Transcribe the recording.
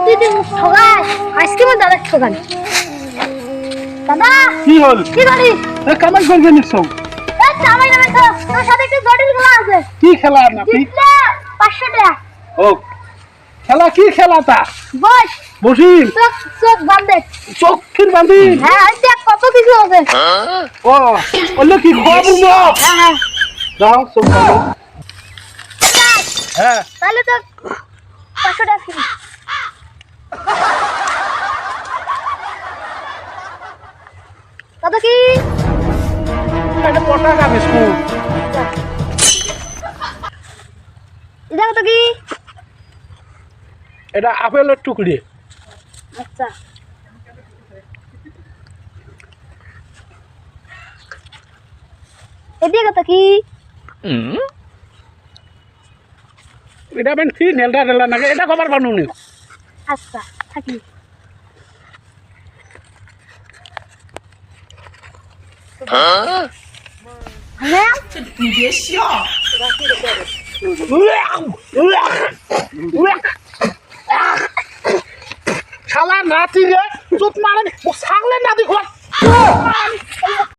প্রতিদিন ঠগায়, আজকে দাদা ঠগান। দাদা কি হল? কি করিস? কামাই করবে নিশ্চয়। কামাই নামে তো তোর সাথে একটু জটিল খেলা আছে। কি খেলা নাকি? জিতলে 500 টাকা। ও খেলা, কি খেলাটা? বস বসি চোখ চোখ বাঁধে। চোখের বাঁধি। হ্যাঁ দেখ কত কিছু আছে। ও বললো কি খাওয়া বলবো? হ্যাঁ দাও চোখ বাঁধো। হ্যাঁ তাহলে তো 500 টাকা ফ্রি। কত কি? এটা পটাকা বিস্কুট। এটা কত কি? এটা আপেলের টুকরি। আচ্ছা এটা কত কি? এটা বেন কি নেলটা নেলা নাকি? এটা কবার বানুনি? আচ্ছা থাকি। হ্যাঁ শালা নাতি রে চুপ মারে ছাগলে নাতি খোয়া